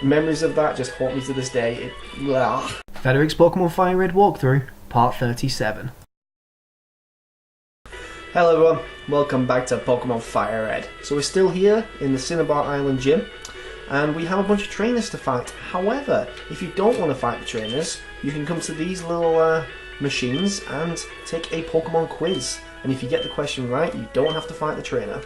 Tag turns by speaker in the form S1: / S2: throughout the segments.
S1: Memories of that just haunt me to this day.
S2: Federic's Pokemon Fire Red walkthrough, part 37.
S1: Hello everyone, welcome back to Pokemon Fire Red. So we're still here in the Cinnibar Island gym, and we have a bunch of trainers to fight. However, if you don't want to fight the trainers, you can come to these little machines and take a Pokemon quiz. And if you get the question right, you don't have to fight the trainer.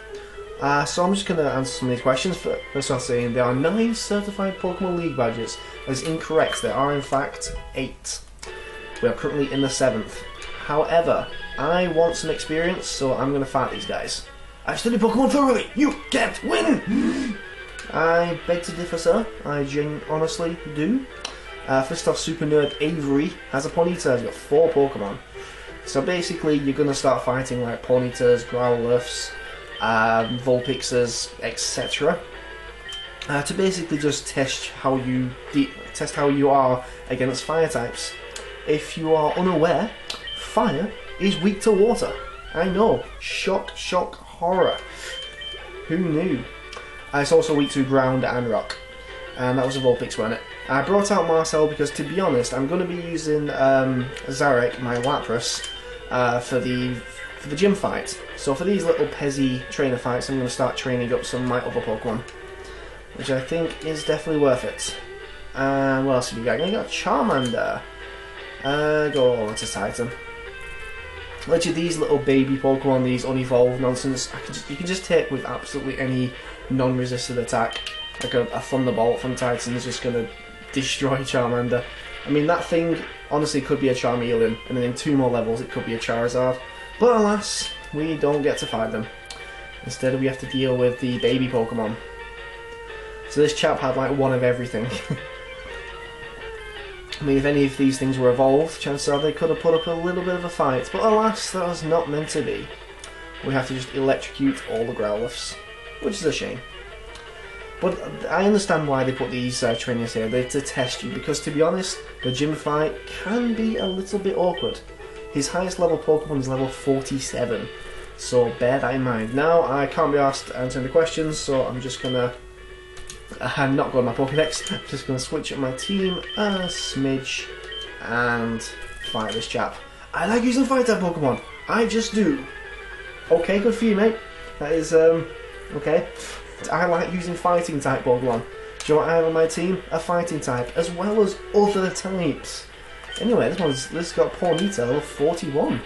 S1: So I'm just going to answer some of these questions. First off, saying there are 9 certified Pokemon League badges. That is incorrect. There are in fact 8. We are currently in the 7th. However, I want some experience, so I'm going to fight these guys. I've studied Pokemon thoroughly. You can't win. I beg to differ, sir. I honestly do. First off, Super Nerd Avery has a Ponyta. He's got 4 Pokemon. So basically, you're going to start fighting like Ponytas, Growliths, Vulpixes, etc. To basically just test how you are against fire types. If you are unaware, fire is weak to water. I know, shock, horror. Who knew? It's also weak to ground and rock, and that was a Vulpix, wasn't it? I brought out Marcel because, to be honest, I'm going to be using Zarek, my Lapras, for the gym fight. So for these little Pezzy trainer fights, I'm going to start training up some of my other Pokemon, which I think is definitely worth it. And what else have you got? You got Charmander. Go on to Titan. Literally, these little baby Pokemon, these unevolved nonsense, you can just take with absolutely any non-resisted attack. Like a Thunderbolt from Titan is just going to destroy Charmander. I mean, that thing honestly could be a Charmeleon, and then in 2 more levels it could be a Charizard. But alas, we don't get to fight them. Instead, we have to deal with the baby Pokemon. So this chap had like one of everything. I mean, if any of these things were evolved, chances are they could have put up a little bit of a fight. But alas, that was not meant to be. We have to just electrocute all the Growliths, which is a shame. But I understand why they put these trainers here. They're to test you, because to be honest, the gym fight can be a little bit awkward. His highest level Pokemon is level 47, so bear that in mind. Now, I can't be asked answering the questions, so I'm just going to... I'm not going to my Pokedex, I'm just going to switch up my team a smidge and fight this chap. I like using Fire-type Pokemon, I just do. Okay, good for you, mate. That is, okay. I like using fighting type Pokemon. Do you know what I have on my team? A fighting type, as well as other types. Anyway, this got Ponyta level 41.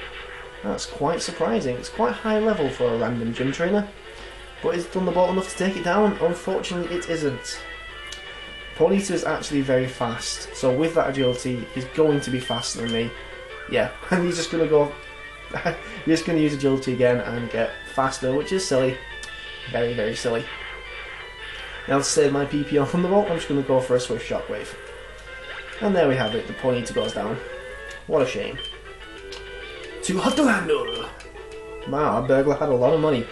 S1: That's quite surprising. It's quite high level for a random gym trainer. But is Thunderbolt enough to take it down? Unfortunately, it isn't. Ponyta is actually very fast, so with that agility, he's going to be faster than me. Yeah, and he's just going to go... You're just going to use agility again and get faster, which is silly. Very, very silly. Now to save my PP on Thunderbolt, I'm just going to go for a Swift Shockwave. And there we have it, the Ponyta goes down. What a shame. To Hotolando! Wow, our burglar had a lot of money.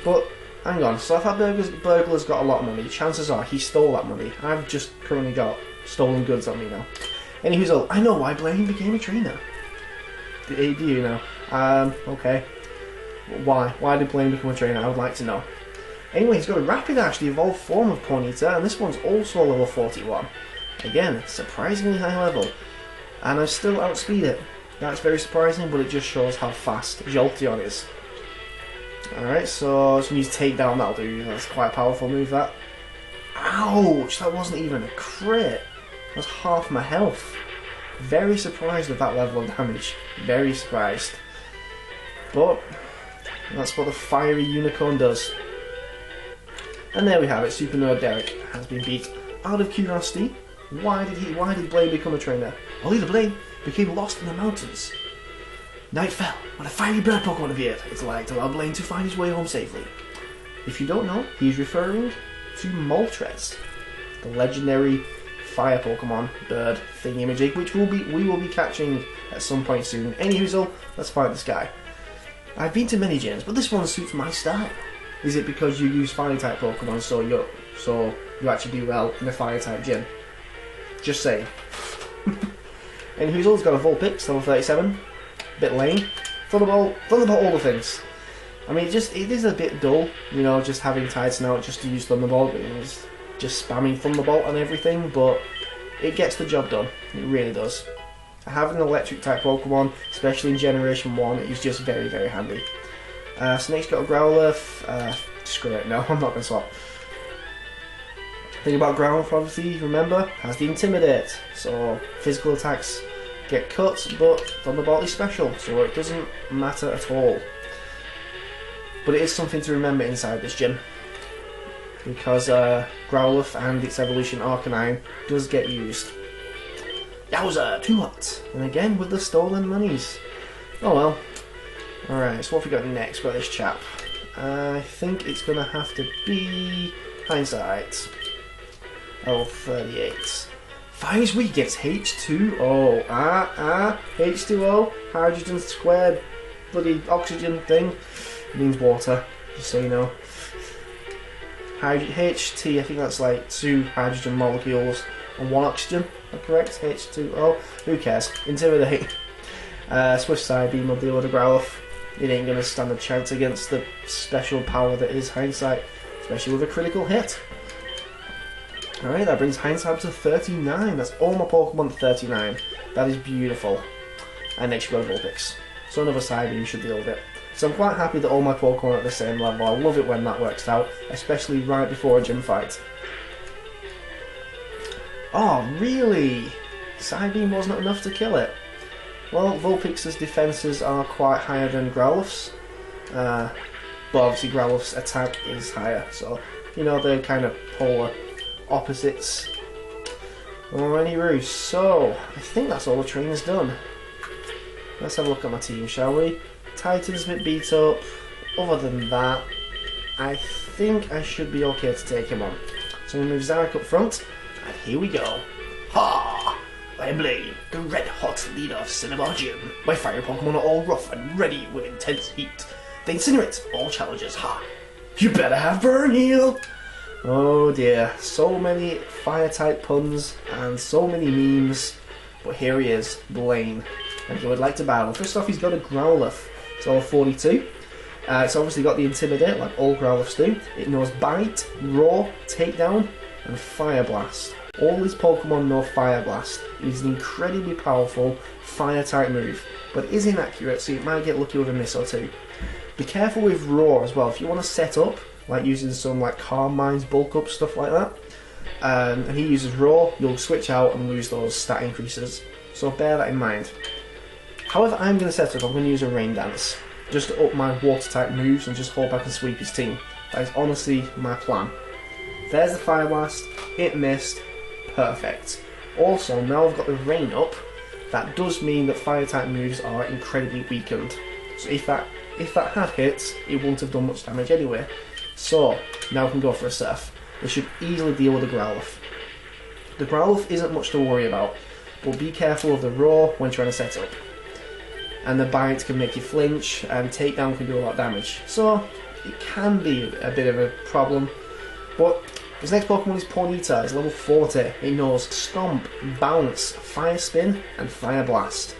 S1: But, hang on, so if our burglar's got a lot of money, chances are he stole that money. I've just currently got stolen goods on me now. Anywho, I know why Blaine became a trainer. Do you know? Okay. Why? Why did Blaine become a trainer? I would like to know. Anyway, he's got a rapid actually evolved form of Ponyta, and this one's also level 41. Again, surprisingly high level. And I still outspeed it. That's very surprising, but it just shows how fast Jolteon is. Alright, so just use Takedown, that'll do. That's quite a powerful move, that. Ouch! That wasn't even a crit. That was half my health. Very surprised with that level of damage. Very surprised. But that's what the fiery unicorn does. And there we have it. Super Nerd Derek has been beat. Out of curiosity, why did Blaine become a trainer? Well, either Blaine became lost in the mountains. Night fell when a fiery bird Pokemon appeared. It's like to allow Blaine to find his way home safely. If you don't know, he's referring to Moltres, the legendary fire Pokemon bird thingy-majig, which we will be catching at some point soon. Anywho, let's fight this guy. I've been to many gyms, but this one suits my style. Is it because you use fire-type Pokemon so you actually do well in a fire-type gym? Just saying. And Hoozle's got a Vulpix, level 37. Bit lame. Thunderbolt, all the things. I mean, it is a bit dull, you know, just having Titan out just to use Thunderbolt, but just spamming Thunderbolt and everything, but it gets the job done. It really does. Having an electric type Pokemon, especially in Generation 1, is just very, very handy. Snake's got a Growlithe. Screw it, no, I'm not going to swap. Thing about Growlithe, obviously, remember, has the Intimidate. So physical attacks get cut, but Thunderbolt is special, so it doesn't matter at all. But it is something to remember inside this gym, because Growlithe and its evolution Arcanine does get used. Yowza, too hot! And again with the stolen monies. Oh well. Alright, so what have we got next? We've got this chap. I think it's going to have to be Hindsight. Level 38. Fire's weak gets H2O. H2O, hydrogen squared, bloody oxygen thing. It means water, just so you know. HT, I think that's like 2 hydrogen molecules and 1 oxygen. Is that correct? H2O. Who cares? Intimidate. Swift Side Beam will deal with the Growlithe. It ain't going to stand a chance against the special power that is Hindsight, especially with a critical hit. Alright, that brings Hindsight to 39. That's all my Pokemon to 39. That is beautiful. And next you go to Vulpix. So another side beam should deal with it. So I'm quite happy that all my Pokemon are at the same level. I love it when that works out, especially right before a gym fight. Oh, really? Side beam wasn't enough to kill it? Well, Vulpix's defences are quite higher than Growlithe's. But obviously Growlithe's attack is higher, so, you know, they're kind of polar opposites. Alrighty, so I think that's all the training's done. Let's have a look at my team, shall we? Titan's a bit beat up. Other than that, I think I should be okay to take him on. So I'm going to move Zarek up front, and here we go. Ha! I am Blaine, the red-hot leader of Cinnibar Gym. My fire Pokemon are all rough and ready with intense heat. They incinerate all challengers, ha! You better have Burn Heal! Oh dear, so many fire-type puns and so many memes. But here he is, Blaine, and he would like to battle. First off, he's got a Growlithe. It's all 42. It's obviously got the Intimidate, like all Growliths do. It knows Bite, Roar, Takedown, and Fire Blast. All these Pokemon know Fire Blast. It is an incredibly powerful fire-type move, but it is inaccurate, so you might get lucky with a miss or two. Be careful with Roar as well. If you want to set up, like using some like Calm Minds, Bulk Up, stuff like that, and he uses Roar, you'll switch out and lose those stat increases. So bear that in mind. However, I'm going to set up, I'm going to use a Rain Dance, just to up my Water-type moves and just hope I can sweep his team. That is honestly my plan. There's the Fire Blast, it missed, perfect. Also, now I've got the Rain up, that does mean that Fire-type moves are incredibly weakened. So if that had hit, it wouldn't have done much damage anyway. So, now I can go for a Surf. This should easily deal with the Growlithe. The Growlithe isn't much to worry about, but be careful of the Roar when trying to set up. And the Bite can make you flinch, and Takedown can do a lot of damage. So, it can be a bit of a problem. But his next Pokemon is Ponyta. It's level 40. It knows Stomp, Bounce, Fire Spin, and Fire Blast.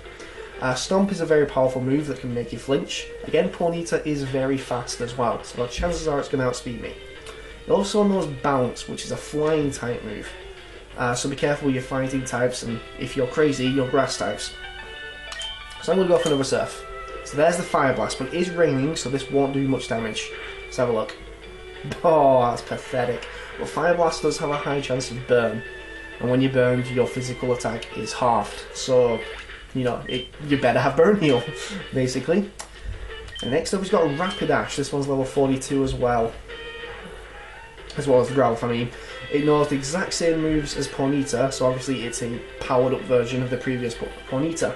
S1: Stomp is a very powerful move that can make you flinch. Again, Ponyta is very fast as well, so the chances are it's going to outspeed me. It also knows Bounce, which is a flying type move. So be careful with your fighting types, and if you're crazy, your grass types. So I'm going to go for another Surf. So there's the Fire Blast, but it is raining, so this won't do much damage. Let's have a look. Oh, that's pathetic. But Fire Blast does have a high chance of burn, and when you burned, your physical attack is halved. So, you know, you better have Burn Heal, basically. And next up, we've got a Rapidash. This one's level 42 as well. As well as the Growlithe, I mean. It knows the exact same moves as Ponyta, so obviously it's a powered up version of the previous Ponyta.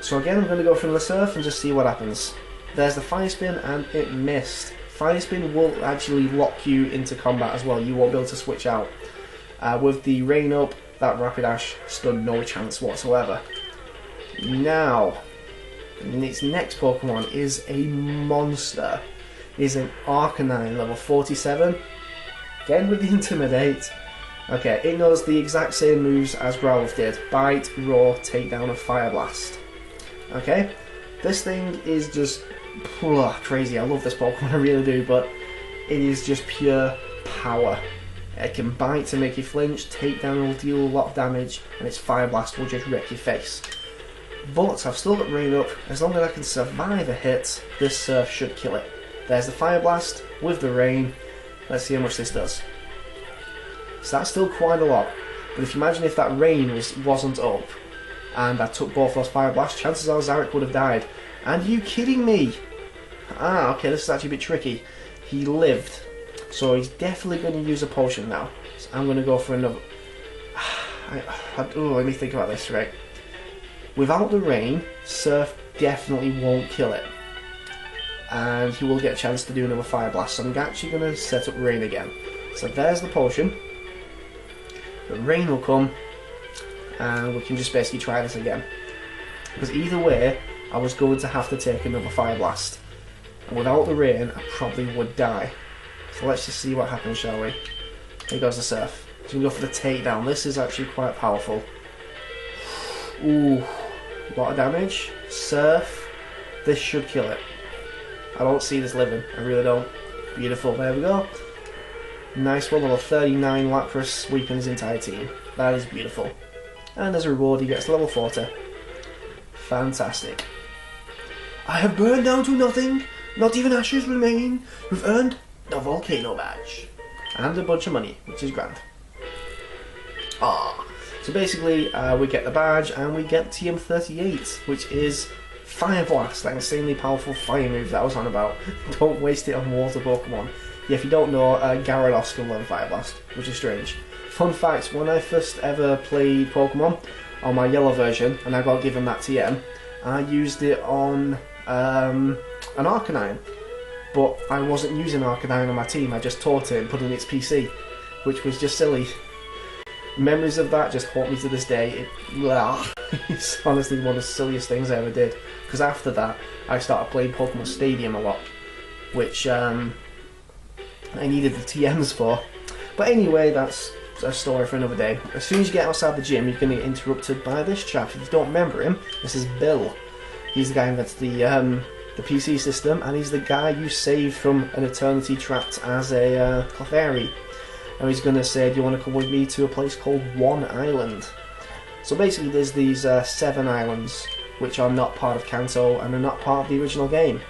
S1: So again, I'm going to go for another Surf and just see what happens. There's the Fire Spin, and it missed. Fire Spin will actually lock you into combat as well. You won't be able to switch out. With the Rain up, that Rapidash stood no chance whatsoever. Now, its next Pokemon is a monster. It is an Arcanine, level 47. Again with the Intimidate. Okay, it knows the exact same moves as Growlithe did. Bite, Roar, Takedown, and Fire Blast. Okay, this thing is just crazy. I love this Pokemon, I really do, but it is just pure power. It can bite to make you flinch, takedown will deal a lot of damage, and its Fire Blast will just wreck your face. But I've still got Rain up. As long as I can survive a hit, this Surf should kill it. There's the Fire Blast with the Rain. Let's see how much this does. So that's still quite a lot. But if you imagine if that Rain wasn't up, and I took both those Fire Blasts, chances are Zarek would have died. And are you kidding me? Ah, okay, this is actually a bit tricky. He lived, so he's definitely going to use a potion now. So I'm going to go for another... let me think about this, right? Without the Rain, Surf definitely won't kill it. And he will get a chance to do another Fire Blast. So I'm actually going to set up Rain again. So there's the potion. The Rain will come, and we can just basically try this again. Because either way, I was going to have to take another Fire Blast. And without the Rain, I probably would die. So let's just see what happens, shall we? Here goes the Surf. So we can go for the takedown. This is actually quite powerful. Ooh, a lot of damage. Surf. This should kill it. I don't see this living. I really don't. Beautiful. There we go. Nice one. Level 39 Lapras sweeping his entire team. That is beautiful. And as a reward, he gets level 40. Fantastic. I have burned down to nothing. Not even ashes remain. You've earned the Volcano Badge. And a bunch of money, which is grand. Ah. So basically, we get the badge and we get TM38, which is Fire Blast, that insanely powerful fire move that I was on about. Don't waste it on water Pokemon. Yeah, if you don't know, Gyarados can learn Fire Blast, which is strange. Fun fact, when I first ever played Pokemon on my yellow version, and I got given that TM, I used it on an Arcanine. But I wasn't using Arcanine on my team, I just taught it and put it in its PC, which was just silly. Memories of that just haunt me to this day. It's honestly one of the silliest things I ever did. Because after that, I started playing Pokemon Stadium a lot, which I needed the TMs for. But anyway, that's a story for another day. As soon as you get outside the gym, you're going to get interrupted by this chap. If you don't remember him, this is Bill. He's the guy who invented the PC system, and he's the guy you saved from an eternity trapped as a Clefairy. And he's going to say, do you want to come with me to a place called One Island? So basically there's these 7 islands which are not part of Kanto and are not part of the original game.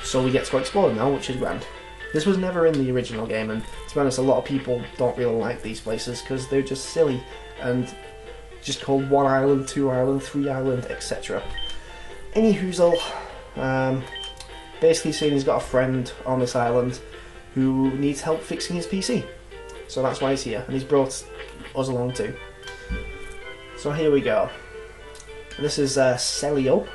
S1: So we get to go explore them now, which is grand. This was never in the original game, and to be honest, a lot of people don't really like these places because they're just silly and just called 1 island, 2 island, 3 island, etc. Any hoozle, basically saying he's got a friend on this island who needs help fixing his PC. So that's why he's here, and he's brought us along too. So here we go. This is Celio.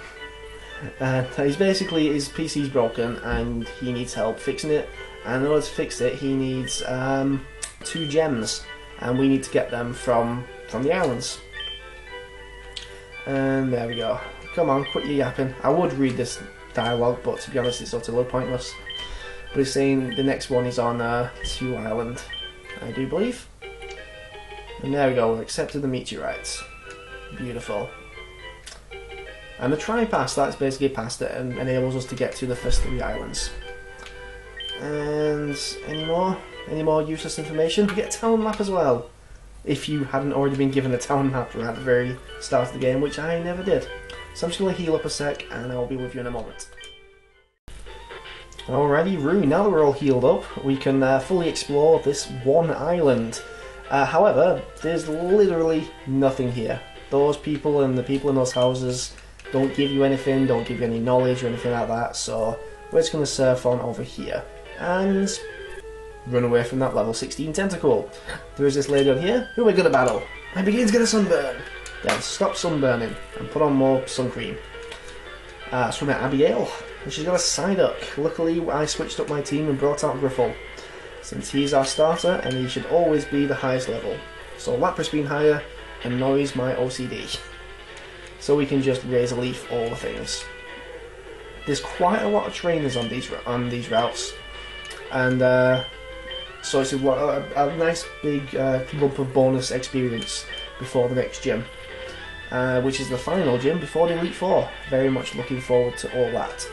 S1: He's basically, his PC's broken and he needs help fixing it, and in order to fix it he needs 2 gems, and we need to get them from the islands. And there we go. Come on, quit your yapping. I would read this dialogue, but to be honest it's utterly pointless. But he's saying the next one is on 2 Island, I do believe. And there we go, we've accepted the meteorites. Beautiful. And the Tri-Pass, that's basically a pass that enables us to get to the first 3 islands. And any more useless information? We get a town map as well. If you hadn't already been given a town map right at the very start of the game, which I never did. So I'm just going to heal up a sec and I'll be with you in a moment. Alrighty, Roo, now that we're all healed up, we can fully explore this one island. However, there's literally nothing here. Those people and the people in those houses don't give you anything, don't give you any knowledge or anything like that, so we're just going to surf on over here and run away from that level 16 tentacle. There is this lady on here who we're going to battle. I begin to get a sunburn. Then stop sunburning and put on more sun cream. It's from Abigail, and she's got a Psyduck. Luckily I switched up my team and brought out Griffle, since he's our starter and he should always be the highest level. So Lapras being higher annoys my OCD. So we can just raise a leaf all the things. There's quite a lot of trainers on these routes, and so it's a nice big lump of bonus experience before the next gym, which is the final gym before the Elite Four. Very much looking forward to all that.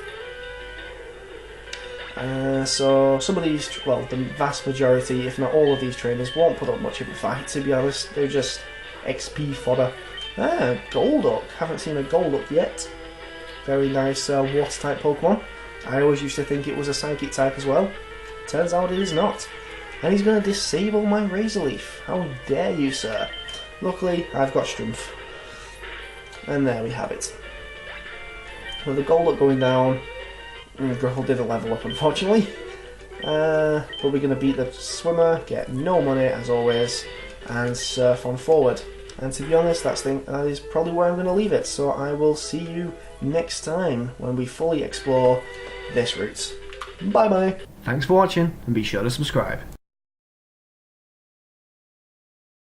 S1: So some of these, well, the vast majority, if not all of these trainers, won't put up much of a fight, to be honest. They're just XP fodder. Golduck. Haven't seen a Golduck yet. Very nice water-type Pokemon. I always used to think it was a Psychic type as well. Turns out it is not. And he's going to disable my Razor Leaf. How dare you, sir? Luckily, I've got Strength. And there we have it. With the Golduck going down, Gruffle didn't level up, unfortunately. But we're going to beat the Swimmer, get no money as always, and surf on forward. And to be honest, that is probably where I'm going to leave it. So I will see you next time when we fully explore this route. Bye bye.
S2: Thanks for watching, and be sure to subscribe.